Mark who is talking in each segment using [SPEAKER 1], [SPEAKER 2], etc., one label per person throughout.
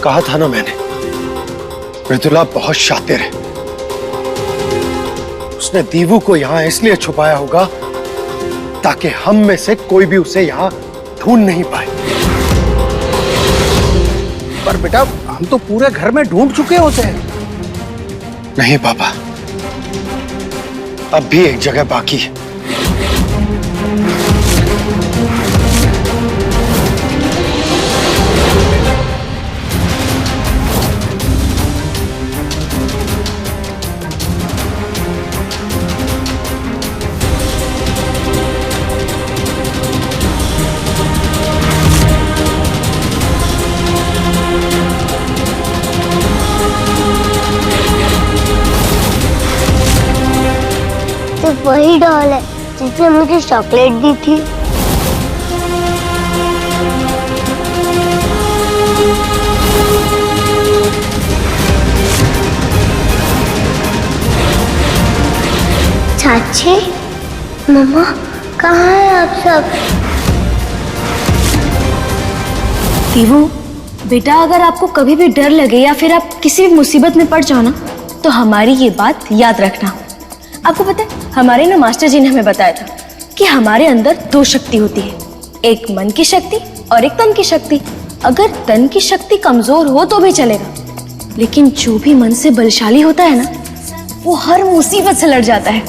[SPEAKER 1] कहा था ना मैंने, मृदुला बहुत शातिर है। उसने दीवू को यहां इसलिए छुपाया होगा ताकि हम में से कोई भी उसे यहां ढूंढ नहीं पाए।
[SPEAKER 2] पर बेटा हम तो पूरे घर में ढूंढ चुके होते हैं।
[SPEAKER 1] नहीं पापा, अब भी एक जगह बाकी है।
[SPEAKER 3] सिर्फ वही डॉल है जिसने मुझे चॉकलेट दी थी। चाची, मम्मा, कहाँ हैं आप सब?
[SPEAKER 4] दीवू बेटा, अगर आपको कभी भी डर लगे या फिर आप किसी भी मुसीबत में पड़ जाओ ना, तो हमारी ये बात याद रखना। आपको पता है, हमारे ना मास्टर जी ने हमें बताया था कि हमारे अंदर दो शक्ति होती है, एक मन की शक्ति और एक तन की शक्ति। अगर तन की शक्ति कमजोर हो तो भी चलेगा, लेकिन जो भी मन से बलशाली होता है ना, वो हर मुसीबत से लड़ जाता है।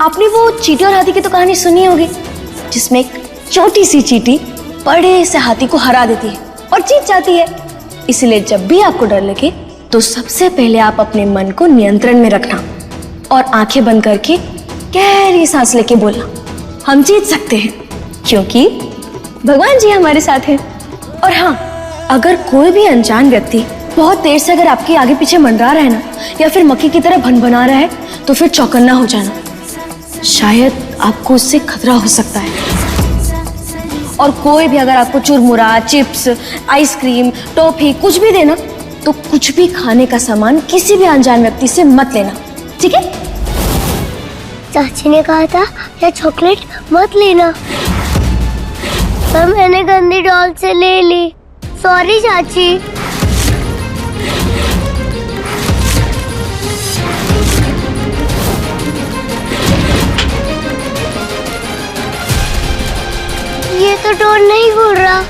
[SPEAKER 4] आपने वो चींटी और हाथी की तो कहानी सुनी होगी, जिसमें एक छोटी सी चींटी बड़े से हाथी को हरा देती है और जीत जाती है। इसलिए जब भी आपको डर लगे तो सबसे पहले आप अपने मन को नियंत्रण में रखना और आंखें बंद करके गहरी सांस लेके बोलना, हम जीत सकते हैं, क्योंकि भगवान जी हमारे साथ हैं। और हाँ, अगर कोई भी अनजान व्यक्ति बहुत देर से अगर आपके आगे पीछे मंडरा रहा है ना, या फिर मक्खी की तरह भनभना रहा है, तो फिर चौकन्ना हो जाना, शायद आपको उससे खतरा हो सकता है। और कोई भी अगर आपको चुरमुरा, चिप्स, आइसक्रीम, टॉफी कुछ भी देना, तो कुछ भी खाने का सामान किसी भी अनजान व्यक्ति से मत लेना, ठीक है?
[SPEAKER 3] चाची ने कहा था यह चॉकलेट मत लेना, पर मैंने गंदी डॉल से ले ली। सॉरी चाची। ये तो डॉल नहीं बोल रहा।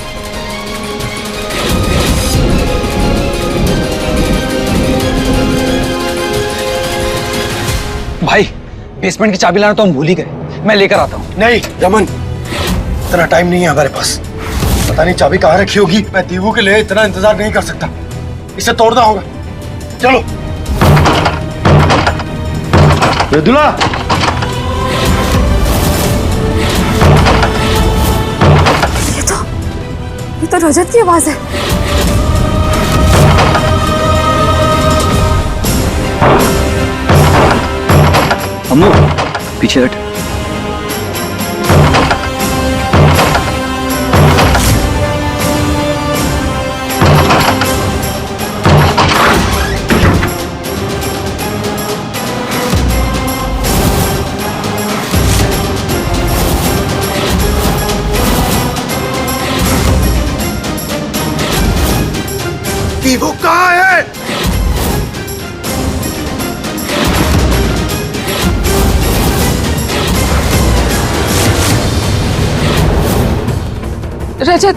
[SPEAKER 2] भाई बेसमेंट की चाबी लाना तो हम भूल ही गए, मैं लेकर आता हूँ।
[SPEAKER 1] नहीं रमन, इतना टाइम नहीं है हमारे पास। पता नहीं चाबी कहाँ रखी होगी। मैं दीवू के लिए इतना इंतजार नहीं कर सकता, इसे तोड़ना होगा। चलो मृदुला,
[SPEAKER 4] ये तो रजत की आवाज है।
[SPEAKER 2] अम्मू पीछे हट।
[SPEAKER 1] दीवू कहाँ है?
[SPEAKER 5] रजत,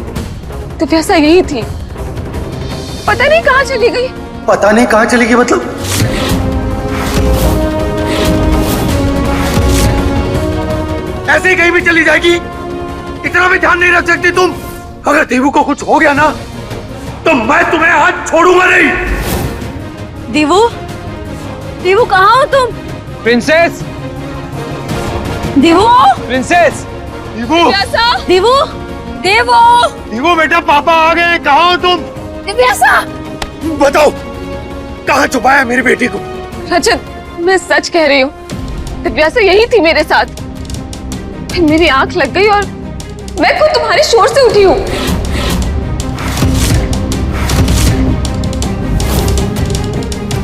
[SPEAKER 5] दिव्यासा यही थी, पता नहीं कहाँ चली गई।
[SPEAKER 1] पता नहीं कहाँ चली गई मतलब? ऐसे ही कहीं भी चली जाएगी? इतना भी ध्यान नहीं रख सकती तुम? अगर दीवू को कुछ हो गया ना, तो मैं तुम्हें हाथ छोड़ूंगा नहीं।
[SPEAKER 4] दीवू, दीवू कहाँ हो तुम?
[SPEAKER 2] प्रिंसेस,
[SPEAKER 4] दीवू,
[SPEAKER 2] प्रिंसेस,
[SPEAKER 1] दीवू,
[SPEAKER 4] दीवू, देवो,
[SPEAKER 1] दीवू बेटा, पापा आ गए। कहाँ हो तुम?
[SPEAKER 4] दिव्यासा,
[SPEAKER 1] बताओ, कहाँ छुपाया मेरी बेटी को?
[SPEAKER 5] रजत, मैं सच कह रही हूँ, दिव्यासा यही थी मेरे साथ। फिर मेरी आंख लग गई और मैं खुद तुम्हारे शोर से उठी हूँ।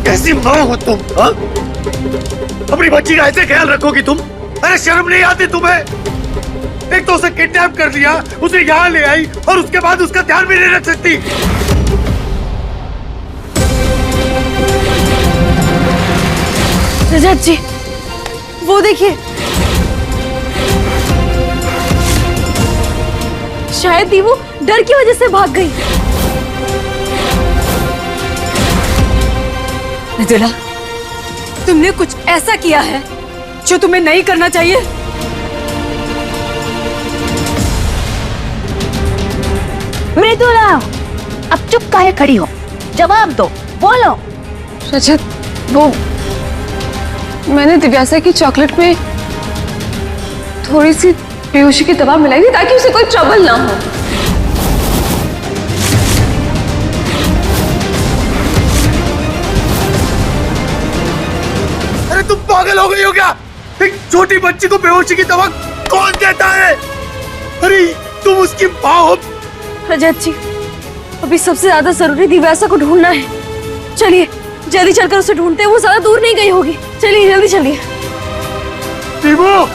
[SPEAKER 1] कैसी माँ हो तुम? हा? अपनी बच्ची का ऐसे ख्याल रखोगी तुम? अरे शर्म नहीं आती तुम्हें? एक तो उसे किडनैप कर लिया, उसे यहाँ ले आई और उसके बाद उसका ध्यान भी नहीं रख सकती।
[SPEAKER 4] रजत जी, वो देखिए, शायद दीवू डर की वजह से भाग गई।
[SPEAKER 6] मृदुला, तुमने कुछ ऐसा किया है जो तुम्हें नहीं करना चाहिए।
[SPEAKER 7] मृदुला, अब चुप काहे खड़ी हो? जवाब दो, बोलो।
[SPEAKER 5] रजत, वो मैंने दिव्यासा की चॉकलेट में थोड़ी सी बेहोशी की दवा मिलाई थी ताकि उसे कोई ट्रबल ना हो।
[SPEAKER 1] अरे तुम पागल हो गई हो क्या? एक छोटी बच्ची को बेहोशी की दवा कौन देता है? अरे तुम उसकी माँ हो।
[SPEAKER 4] रजत जी, अभी सबसे ज्यादा जरूरी दिव्यासा को ढूंढना है। चलिए जल्दी चलकर उसे ढूंढते हैं, वो ज्यादा दूर नहीं गई होगी। चलिए जल्दी चलिए।
[SPEAKER 1] दीवू,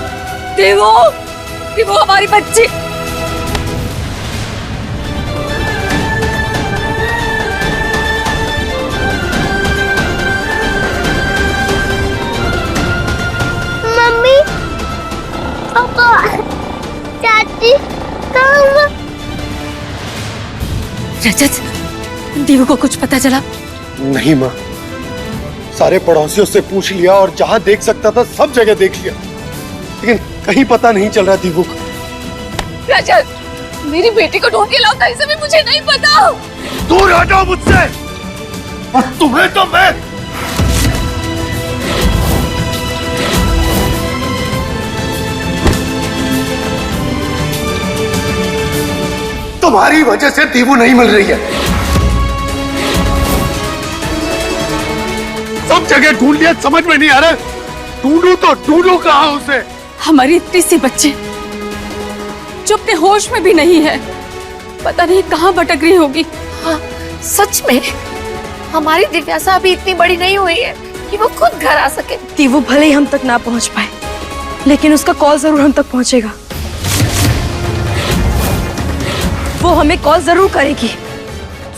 [SPEAKER 6] देवो, देवो हमारी बच्ची।
[SPEAKER 3] मम्मी, पापा, चाची, कहाँ हुआ?
[SPEAKER 6] रजत, देवो को कुछ पता चला?
[SPEAKER 1] नहीं माँ, सारे पड़ोसियों से पूछ लिया और जहाँ देख सकता था सब जगह देख लिया, लेकिन कहीं पता नहीं चल रहा दीवू को।
[SPEAKER 5] रजत, मेरी बेटी को ढूंढ के लाओ, कहीं से भी मुझे नहीं पता।
[SPEAKER 1] दूर हटो मुझसे, और तुम्हें तो मैं। तुम्हारी वजह से दीवू नहीं मिल रही है। सब जगह ढूंढ लिया, समझ में नहीं आ रहा। ढूंढू तो ढूंढू कहाँ उसे?
[SPEAKER 6] हमारी इतनी सी बच्ची जो अपने होश में भी नहीं है, पता नहीं कहाँ भटक रही होगी।
[SPEAKER 7] हाँ, सच में हमारी दिव्यासा अभी इतनी बड़ी नहीं हुई है कि वो खुद घर आ सके।
[SPEAKER 4] दीवू भले ही हम तक ना पहुंच पाए, लेकिन उसका कॉल जरूर हम तक पहुंचेगा। वो हमें कॉल जरूर करेगी।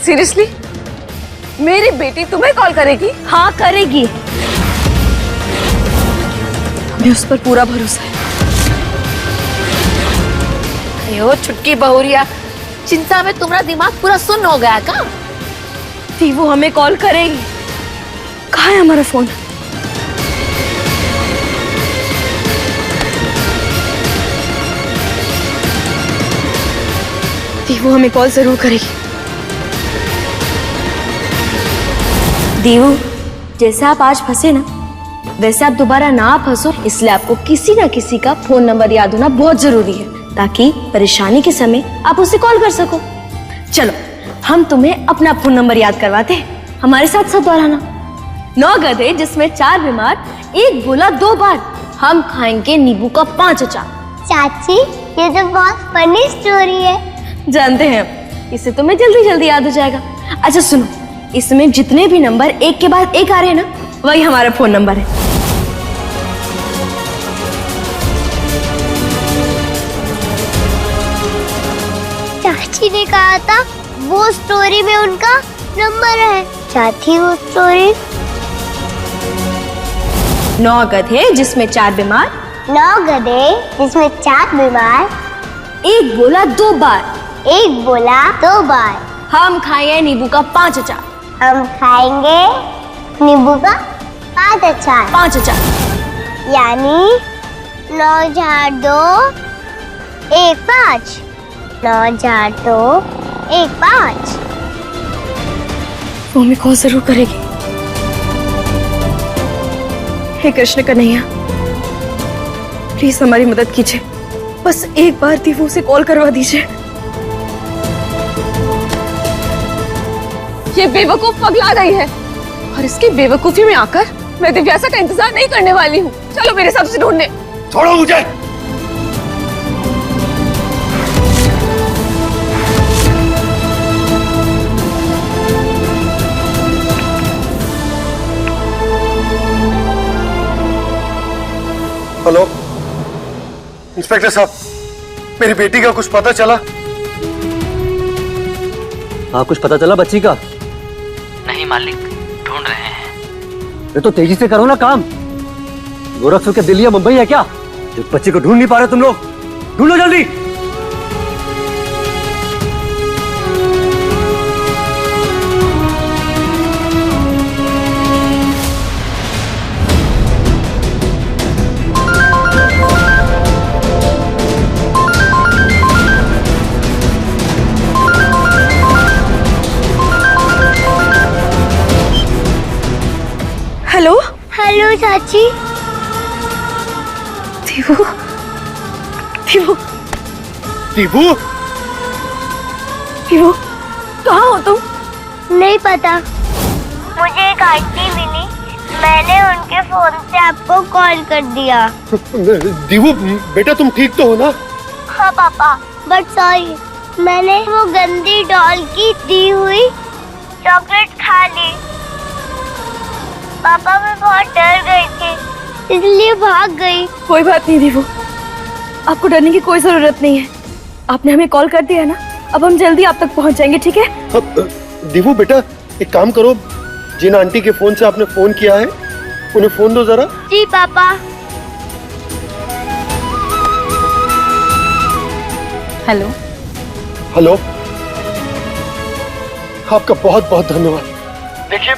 [SPEAKER 5] सीरियसली? मेरी बेटी तुम्हें कॉल करेगी?
[SPEAKER 4] हाँ करेगी, हमें उस पर पूरा भरोसा है।
[SPEAKER 7] अयो छुटकी बहुरिया, चिंता में तुम्हारा दिमाग पूरा सुन्न हो गया का?
[SPEAKER 4] दीवू हमें कॉल करेगी। कहाँ है हमारा फोन? दीवू हमें कॉल जरूर करेगी। दीवू, जैसे आप आज फंसे ना, वैसे आप दोबारा ना फंसो, इसलिए आपको किसी ना किसी का फोन नंबर याद होना बहुत जरूरी है, ताकि परेशानी के समय आप उसे कॉल कर सको। चलो हम तुम्हें अपना फोन नंबर याद करवाते हैं, हमारे साथ सब दोहराना। 9 गधे जिसमें 4 बीमार, एक बोला 2 बार, हम खाएंगे नींबू का 5 अचार।
[SPEAKER 3] चाची, ये तो बहुत फनी स्टोरी है।
[SPEAKER 4] जानते हैं, इससे तुम्हें जल्दी जल्दी याद हो जाएगा। अच्छा सुनो, इसमें जितने भी नंबर एक के बाद एक आ रहे हैं ना, वही हमारा फोन नंबर है।
[SPEAKER 3] चाची ने कहा था वो स्टोरी में उनका नंबर है। चाची, वो स्टोरी?
[SPEAKER 4] 9 गधे जिसमें 4 बीमार,
[SPEAKER 3] 9 गधे जिसमें 4 बीमार,
[SPEAKER 4] एक बोला 2 बार,
[SPEAKER 3] एक बोला 2 बार,
[SPEAKER 4] हम खाएंगे नींबू का 5 अचार।
[SPEAKER 3] हम खाएंगे नींबू का 5 अचार।
[SPEAKER 4] 5 अचार
[SPEAKER 3] यानी 9 × 2 1 5। 9 × 2 1 5।
[SPEAKER 4] वो हमें कॉल जरूर करेगी। हे कृष्ण कन्हैया, प्लीज हमारी मदद कीजिए, बस एक बार दीवू से कॉल करवा दीजिए।
[SPEAKER 5] ये बेवकूफ पगला गई है, और इसकी बेवकूफी में आकर मैं दिव्यासा का इंतजार नहीं करने वाली हूँ। चलो मेरे साथ उसे ढूंढने।
[SPEAKER 1] छोड़ो मुझे। हेलो इंस्पेक्टर साहब, मेरी बेटी का कुछ पता चला?
[SPEAKER 2] हाँ, कुछ पता चला बच्ची का?
[SPEAKER 8] नहीं मालिक, ढूंढ रहे हैं।
[SPEAKER 2] ये तो तेजी से करो ना काम।
[SPEAKER 1] गोरखपुर के दिल्ली या मुंबई है क्या? इस बच्चे को ढूंढ नहीं पा रहे तुम लोग? ढूंढो जल्दी।
[SPEAKER 4] हेलो
[SPEAKER 3] हेलो चाची।
[SPEAKER 4] दीवू दीवू
[SPEAKER 1] दीपू,
[SPEAKER 4] दीवू कहाँ हो तुम?
[SPEAKER 3] नहीं पता, मुझे एक आंटी मिली, मैंने उनके फोन से आपको कॉल कर दिया।
[SPEAKER 1] दीपू बेटा तुम ठीक तो हो ना?
[SPEAKER 3] हाँ पापा, बट सॉरी, मैंने वो गंदी डॉल की दी हुई चॉकलेट खा ली। पापा मैं बहुत डर गई थी, इसलिए भाग गई।
[SPEAKER 4] कोई बात नहीं दीवू, आपको डरने की कोई जरूरत नहीं है। आपने हमें कॉल कर दिया ना, अब हम जल्दी आप तक पहुंच जाएंगे, ठीक है?
[SPEAKER 1] दीपू बेटा एक काम करो, जिन आंटी के फोन से आपने फोन किया है उन्हें फोन दो जरा।
[SPEAKER 3] जी पापा।
[SPEAKER 6] हेलो।
[SPEAKER 1] हेलो, आपका बहुत बहुत धन्यवाद। देखिए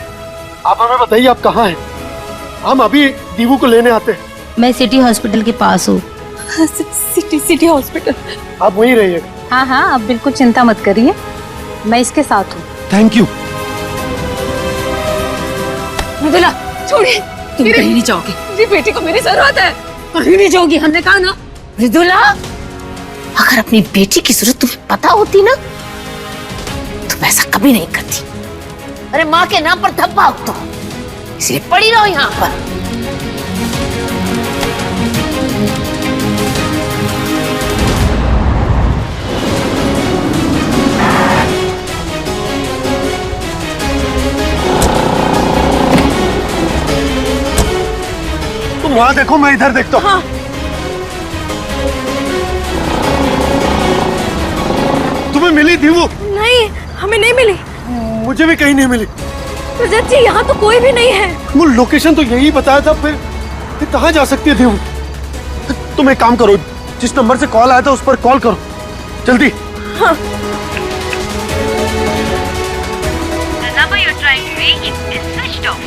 [SPEAKER 1] आप हमें बताइए आप कहाँ हैं, हम अभी दीवू को लेने आते हैं।
[SPEAKER 8] मैं सिटी हॉस्पिटल के पास हूँ।
[SPEAKER 6] City hospital.
[SPEAKER 1] आप वहीं रहिए।
[SPEAKER 6] हाँ हाँ, आप बिल्कुल चिंता मत करिए, मैं इसके साथ हूँ।
[SPEAKER 1] Thank you.
[SPEAKER 6] मृदुला छोड़िए, तुम कहीं नहीं जाओगे। जी बेटी को मेरी जरूरत है। कहीं नहीं जाओगी, हमने कहा ना।
[SPEAKER 7] मृदुला, अगर अपनी बेटी की जरूरत तुम्हें पता होती ना तो ऐसा कभी नहीं करती। अरे माँ के नाम पर धब्बा तो इसलिए पड़ी रहो यहाँ पर।
[SPEAKER 1] तुम वहां देखो, मैं इधर देखता हूँ।
[SPEAKER 6] हाँ।
[SPEAKER 1] तुम्हें मिली दीवू?
[SPEAKER 4] नहीं, हमें नहीं मिली।
[SPEAKER 1] मुझे भी कहीं नहीं मिली।
[SPEAKER 4] रजत जी, यहाँ तो कोई भी नहीं है।
[SPEAKER 1] वो लोकेशन तो यही बताया था, फिर कहाँ जा सकती है दीवू? तुम एक काम करो, जिस नंबर से कॉल आया था उस पर कॉल करो जल्दी।
[SPEAKER 4] हाँ।
[SPEAKER 9] The number you're trying to reach is switched off.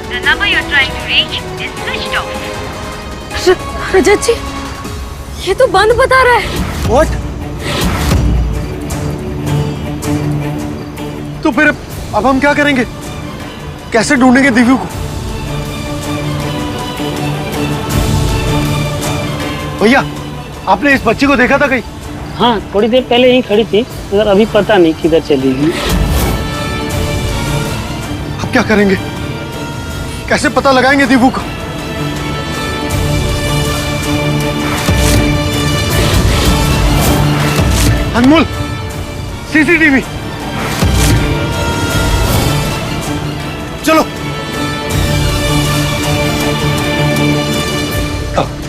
[SPEAKER 9] The number you're trying to reach is switched off.
[SPEAKER 4] रजत जी, ये तो बंद बता रहा है।
[SPEAKER 1] What? तो फिर अब हम क्या करेंगे? कैसे ढूंढेंगे दीवू को? भैया, आपने इस बच्ची को देखा था कहीं?
[SPEAKER 10] हाँ, थोड़ी देर पहले यहीं खड़ी थी, मगर अभी पता नहीं किधर चली गई।
[SPEAKER 1] अब क्या करेंगे? कैसे पता लगाएंगे दीवू को? अनमोल, सीसीटीवी। चलो।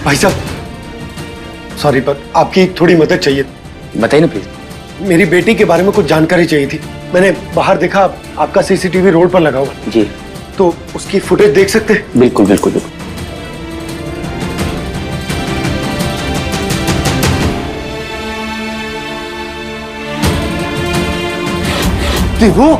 [SPEAKER 1] भाई साहब, सॉरी पर आपकी थोड़ी मदद चाहिए।
[SPEAKER 2] बताइए ना प्लीज।
[SPEAKER 1] मेरी बेटी के बारे में कुछ जानकारी चाहिए थी। मैंने बाहर देखा आपका सीसीटीवी रोड पर लगा हुआ।
[SPEAKER 2] जी।
[SPEAKER 1] तो उसकी फुटेज देख सकते हैं?
[SPEAKER 2] बिल्कुल बिल्कुल बिल्कुल।
[SPEAKER 1] दीवू,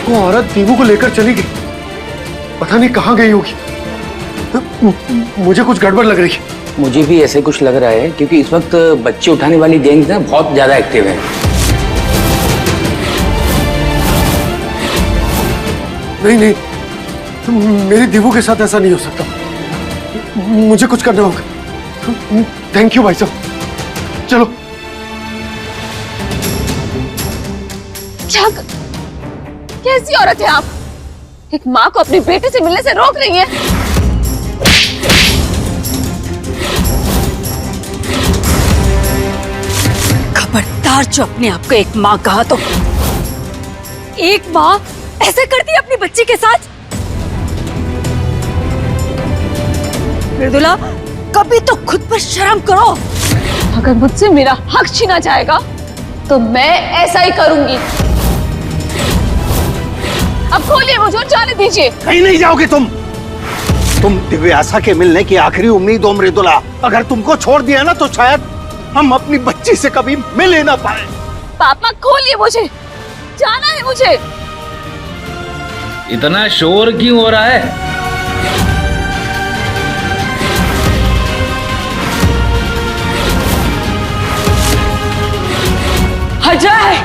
[SPEAKER 1] वो औरत दीवू को लेकर चली गई, पता नहीं कहाँ गई होगी। मुझे कुछ गड़बड़ लग रही है।
[SPEAKER 2] मुझे भी ऐसे कुछ लग रहा है, क्योंकि इस वक्त बच्चे उठाने वाली गैंग्स ना बहुत ज्यादा एक्टिव है।
[SPEAKER 1] नहीं नहीं, मेरी दीवू के साथ ऐसा नहीं हो सकता। मुझे कुछ करना होगा। थैंक यू भाई साहब। चलो।
[SPEAKER 6] क्या कैसी औरत है आप? एक माँ को अपनी बेटी से मिलने से रोक रही है। खबरदार जो अपने आप को एक माँ कहा तो। एक माँ ऐसे करती है अपनी बच्ची के साथ? मृदुला, कभी तो खुद पर शर्म करो।
[SPEAKER 5] अगर मुझसे मेरा हक छीना जाएगा तो मैं ऐसा ही करूंगी। अब खोलिए मुझे और जाने दीजिए।
[SPEAKER 1] कहीं नहीं जाओगे तुम दिव्यासा के मिलने की आखिरी उम्मीद हो मृदुला। अगर तुमको छोड़ दिया ना तो शायद हम अपनी बच्ची से कभी मिल ही ना पाए।
[SPEAKER 5] पापा खोलिए मुझे, जाना है मुझे।
[SPEAKER 2] इतना शोर क्यों हो रहा है?
[SPEAKER 5] अजय,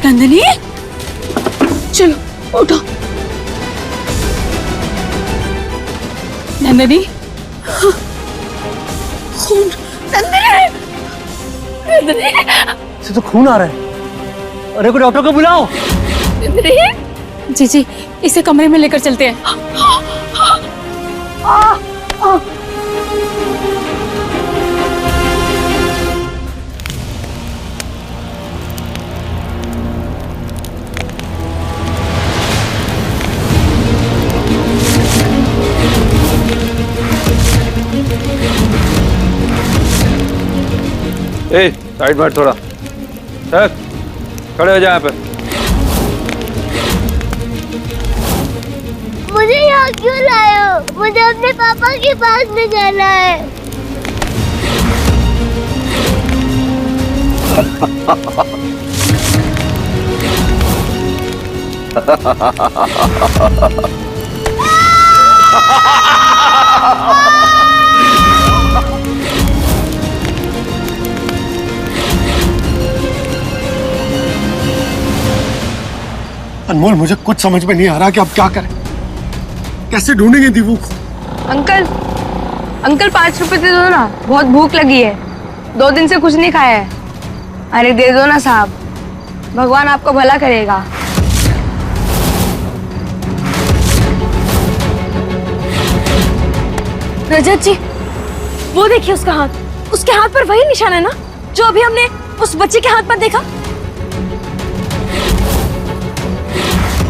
[SPEAKER 6] नंदिनी, चलो उठो। नंदिनी, खून। नंदिनी, नंदिनी,
[SPEAKER 1] इसे तो खून आ रहा है। अरे को डॉक्टर को बुलाओ।
[SPEAKER 6] नंदिनी। जी, इसे कमरे में लेकर चलते हैं।
[SPEAKER 11] ए, साइड में थोड़ा खड़े हो जाए यहाँ पे।
[SPEAKER 3] मुझे यहाँ क्यों लाए हो? मुझे अपने पापा के पास में जाना है।
[SPEAKER 1] अनमोल, मुझे कुछ समझ में नहीं आ रहा कि अब क्या करें। कैसे ढूंढेंगे दीवू को?
[SPEAKER 5] अंकल 5 रुपए दे दो ना, बहुत भूख लगी है। 2 दिन से कुछ नहीं खाया है। अरे दे दो ना साहब, भगवान आपको भला करेगा।
[SPEAKER 4] रजत जी, वो देखिए उसका हाथ। उसके हाथ पर वही निशान है ना जो अभी हमने उस बच्चे के हाथ पर देखा।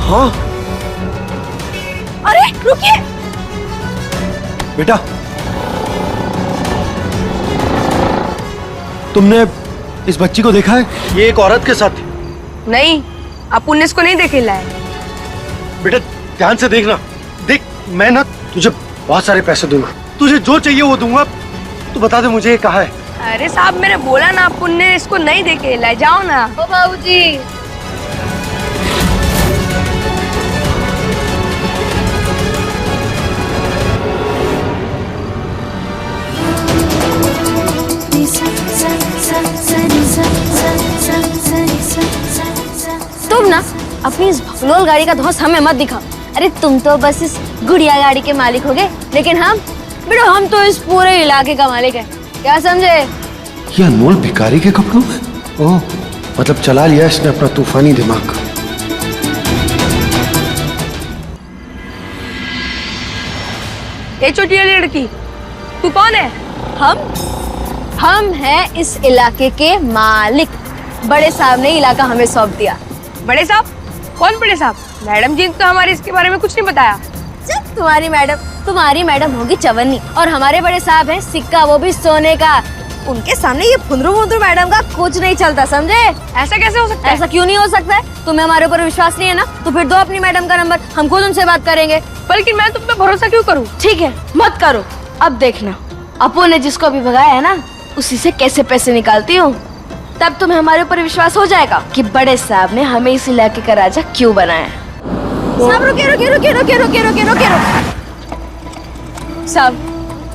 [SPEAKER 1] हाँ।
[SPEAKER 4] अरे रुकिए
[SPEAKER 1] बेटा, तुमने इस बच्ची को देखा है? ये एक औरत के साथ थी।
[SPEAKER 5] नहीं, आप उन्नीस को नहीं देखे लाए।
[SPEAKER 1] बेटा ध्यान से देखना। देख, मैं ना तुझे बहुत सारे पैसे दूंगा। तुझे जो चाहिए वो दूंगा। तू बता दे मुझे ये कहाँ है।
[SPEAKER 5] अरे साहब, मैंने बोला ना, आप उन्नीस इसको नहीं देखे लाए। जाओ ना। ओ बाबूजी।
[SPEAKER 4] तुम ना अपनी इस भगलोल गाड़ी का धौंस हमें मत दिखा। अरे तुम तो बस इस गुड़िया गाड़ी के मालिक हो गए, लेकिन हम तो इस पूरे इलाके का मालिक है। क्या समझे?
[SPEAKER 1] ये अनमोल भिखारी के कपड़ों में? ओह, मतलब चला लिया इसने अपना तूफानी दिमाग।
[SPEAKER 5] ये छोटी वाली लड़की, तू कौन है?
[SPEAKER 4] हम हैं इस इलाके के मालिक। बड़े साहब ने इलाका हमें सौंप दिया।
[SPEAKER 5] बड़े साहब? कौन बड़े साहब? मैडम जी ने तो हमारे इसके बारे में कुछ नहीं बताया।
[SPEAKER 4] जब तुम्हारी मैडम होगी चवन्नी, और हमारे बड़े साहब हैं सिक्का, वो भी सोने का। उनके सामने ये फुंदरू मैडम का कुछ नहीं चलता, समझे?
[SPEAKER 5] ऐसा कैसे हो सकता है?
[SPEAKER 4] ऐसा क्यों नहीं हो सकता है? तुम्हें हमारे ऊपर विश्वास नहीं है ना, तो फिर दो अपनी मैडम का नंबर, हम खुद उनसे बात करेंगे।
[SPEAKER 5] बल्कि मैं तुम पे भरोसा क्यों करूं?
[SPEAKER 4] ठीक है, मत करो। अब देखना, अपू ने जिसको अभी भगाया है ना, उसी से कैसे पैसे निकालती हूँ। तब तुम्हें हमारे ऊपर विश्वास हो जाएगा कि बड़े साहब ने हमें इस इलाके का राजा क्यों बनाया। साहब रुकिए।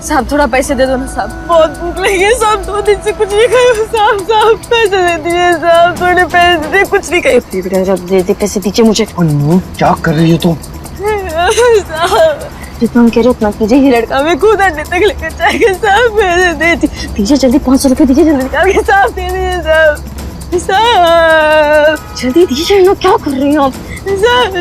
[SPEAKER 4] साहब थोड़ा पैसे दे दो ना साहब।
[SPEAKER 5] बहुत भूख लगी है साहब, 2 दिन से कुछ नहीं खाया। साहब पैसे दे दिए साहब, थोड़े पैसे दे, कुछ नहीं खाया।
[SPEAKER 4] दे पैसे दीजिए मुझे।
[SPEAKER 1] अनमोल क्या कर रही हो तुम?
[SPEAKER 5] साहब
[SPEAKER 4] जितना हम कह रहे उतना कीजिए। ये लड़का
[SPEAKER 5] हमें खुद अड्डे तक लेकर जाएगा साहब। पैसे दे
[SPEAKER 4] दीजिए जल्दी, 500 रुपए दीजिए जल्दी।
[SPEAKER 5] निकाल के साहब दे दीजिए साहब।
[SPEAKER 4] जल्दी दीजिए ना, क्या कर रही हो आप? साहब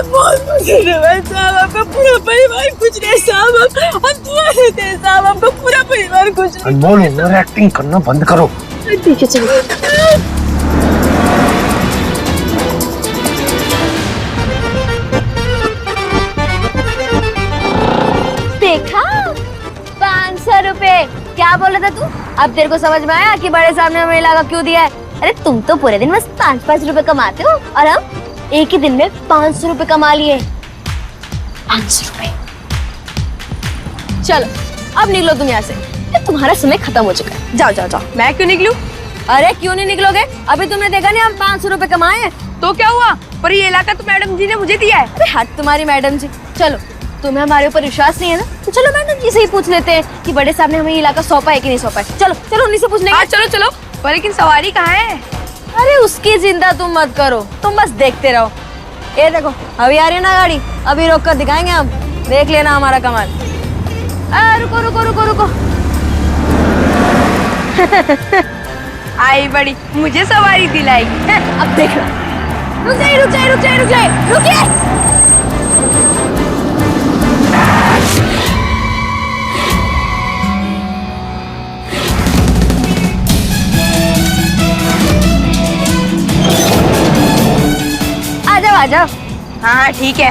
[SPEAKER 4] बहुत मुसीबत साहब, आपका पूरा परिवार कुछ नहीं साहब, हम दुआ देते हैं साहब, आपका पूरा परिवार कुछ
[SPEAKER 1] अनमोल, ओवर एक्टिंग करना बंद करो।
[SPEAKER 4] ठीक है चलिए।
[SPEAKER 3] देखा 500 रुपए। क्या बोल रहा था तू? अब तेरे को समझ में आया कि बड़े साहब ने हमें इलाका क्यों दिया है? अरे तुम तो पूरे दिन बस 5-5 रुपए कमाते हो और हम एक ही दिन में 500 रुपए कमा लिए। 500 रुपए।
[SPEAKER 4] चलो अब निकलो तुम यहाँ से, तुम्हारा समय खत्म हो चुका है। जाओ जाओ जाओ। मैं क्यों निकलूं?
[SPEAKER 3] अरे क्यों नहीं निकलोगे? अभी तुमने देखा नहीं हम 500 रुपए कमाए हैं।
[SPEAKER 4] तो क्या हुआ? पर ये इलाका तो मैडम जी ने मुझे दिया है।
[SPEAKER 3] अरे हट तुम्हारी मैडम जी। चलो तुम्हें हमारे ऊपर विश्वास नहीं है ना, तो चलो मैडम जी से ही पूछ लेते हैं कि बड़े साहब ने हमें ये इलाका सौंपा है कि नहीं सौंपा है। चलो चलो उन्हीं से पूछ लेंगे।
[SPEAKER 4] हाँ चलो चलो। पर लेकिन सवारी कहाँ है?
[SPEAKER 3] अरे उसकी चिंता तुम मत करो, तुम बस देखते रहो। ये देखो अभी आ रही है ना गाड़ी, अभी रोक कर दिखाएंगे हम, देख लेना हमारा कमाल। रुको रुको रुको रुको।
[SPEAKER 4] आई बड़ी मुझे सवारी दिलाई।
[SPEAKER 3] अब देख रहा। रुक जाइए रुक जाइए रुक जाइए रुक जाइए रुकिए। आ जाओ।
[SPEAKER 4] हाँ ठीक है।